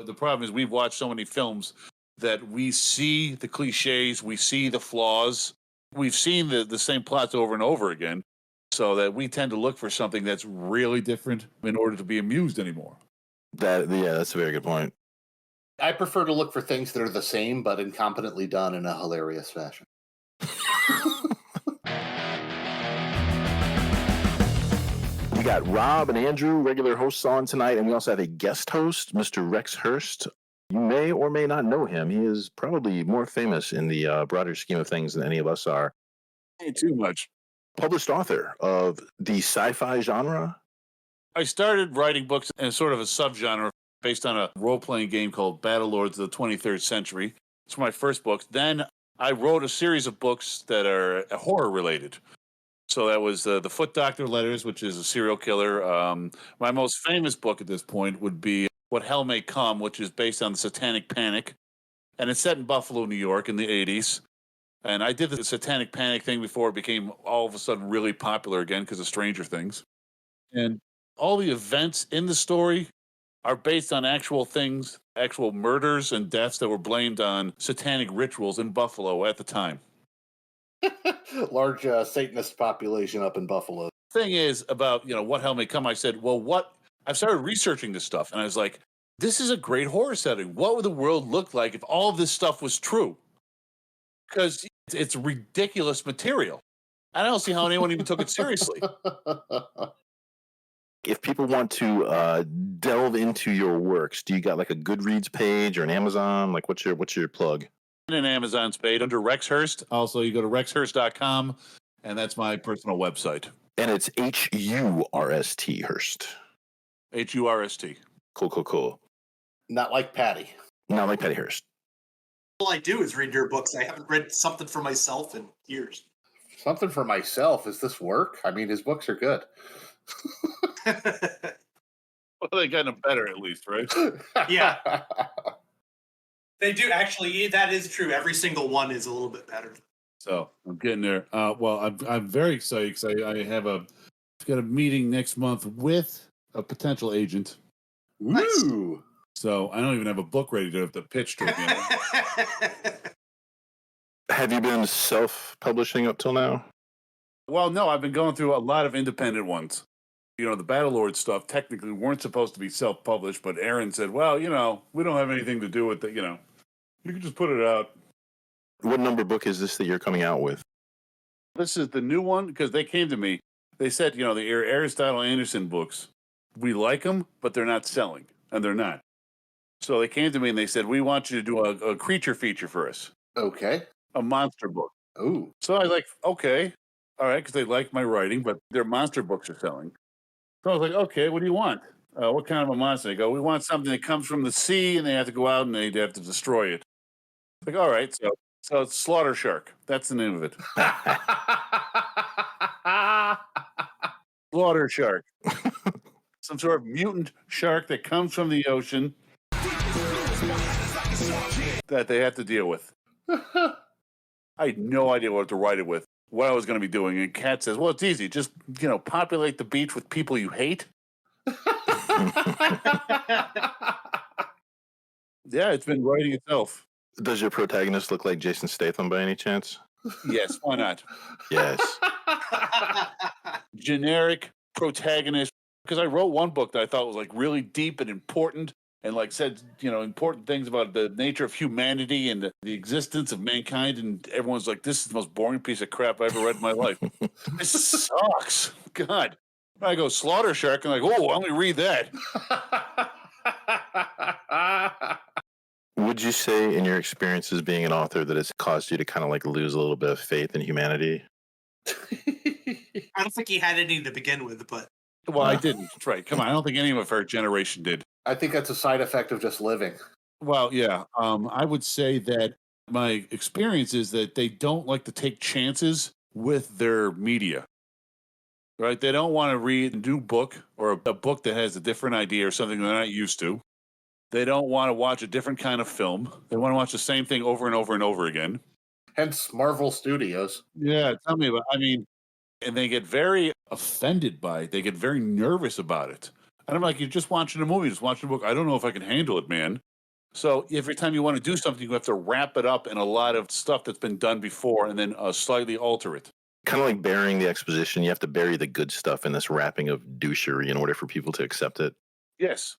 the problem is we've watched so many films that we see the cliches, we see the flaws, we've seen the same plots over and over again, so that we tend to look for something that's really different in order to be amused anymore. That's a very good point. I prefer to look for things that are the same but incompetently done in a hilarious fashion. We got Rob and Andrew, regular hosts, on tonight, and we also have a guest host, Mr. Rex Hurst. You may or may not know him. He is probably more famous in the broader scheme of things than any of us are. Ain't too much. Published author of the sci-fi genre. I started writing books in sort of a subgenre based on a role-playing game called Battlelords of the 23rd Century. It's my first book. Then I wrote a series of books that are horror-related. So that was the Foot Doctor Letters, which is a serial killer. My most famous book at this point would be What Hell May Come, which is based on the Satanic Panic. And it's set in Buffalo, New York in the 80s. And I did the Satanic Panic thing before it became all of a sudden really popular again because of Stranger Things. And all the events in the story are based on actual things, actual murders and deaths that were blamed on satanic rituals in Buffalo at the time. Large Satanist population up in Buffalo. Thing is about, What Hell May Come, I said, I've started researching this stuff, and I was like, this is a great horror setting. What would the world look like if all of this stuff was true? Because it's ridiculous material. I don't see how anyone even took it seriously. If people want to delve into your works, do you got like a Goodreads page or an Amazon? Like, what's your plug? An Amazon page under Rex Hurst. Also, you go to rexhurst.com, and that's my personal website. And it's H-U-R-S-T, Hurst. H-U-R-S-T. Cool. Not like Patty. Not like Patty Hurst. All I do is read your books. I haven't read something for myself in years. Something for myself? Is this work? I mean, his books are good. Well, they got them better at least, right? Yeah. They do, actually. That is true. Every single one is a little bit better. So I'm getting there. I'm very excited because I have got a meeting next month with a potential agent. Nice. Ooh. So I don't even have a book ready to pitch to him. Have you been self-publishing up till now? Well, no, I've been going through a lot of independent ones. The Battlelord stuff technically weren't supposed to be self-published, but Aaron said, well, we don't have anything to do with it, you can just put it out. What number book is this that you're coming out with? This is the new one, because they came to me. They said, the Aristotle Anderson books, we like them, but they're not selling, and they're not. So they came to me and they said, we want you to do a creature feature for us. Okay. A monster book. Ooh. So I was like, okay, all right, because they like my writing, but their monster books are selling. So I was like, okay, what do you want? What kind of a monster? They go, we want something that comes from the sea, and they have to go out and they have to destroy it. Like, all right, so it's Slaughter Shark. That's the name of it. Slaughter Shark. Some sort of mutant shark that comes from the ocean that they have to deal with. I had no idea what to write it with, what I was going to be doing. And Kat says, well, it's easy. Just, populate the beach with people you hate. Yeah, it's been writing itself. Does your protagonist look like Jason Statham by any chance? Yes, why not? Yes. Generic protagonist. Because I wrote one book that I thought was like really deep and important and like said, important things about the nature of humanity and the existence of mankind. And everyone's like, this is the most boring piece of crap I ever read in my life. This sucks. God. I go Slaughter Shark. I'm like, oh, I'm going to read that. Would you say in your experience as being an author that it's caused you to kind of like lose a little bit of faith in humanity? I don't think he had any to begin with, but... Well, I didn't. Right. Come on. I don't think any of our generation did. I think that's a side effect of just living. Well, yeah. I would say that my experience is that they don't like to take chances with their media. Right? They don't want to read a new book or a book that has a different idea or something they're not used to. They don't want to watch a different kind of film. They want to watch the same thing over and over and over again. Hence Marvel Studios. Yeah, tell me about and they get very offended by it. They get very nervous about it. And I'm like, you're just watching a movie, just watching a book. I don't know if I can handle it, man. So every time you want to do something, you have to wrap it up in a lot of stuff that's been done before and then slightly alter it. Kind of like burying the exposition. You have to bury the good stuff in this wrapping of douchery in order for people to accept it. Yes.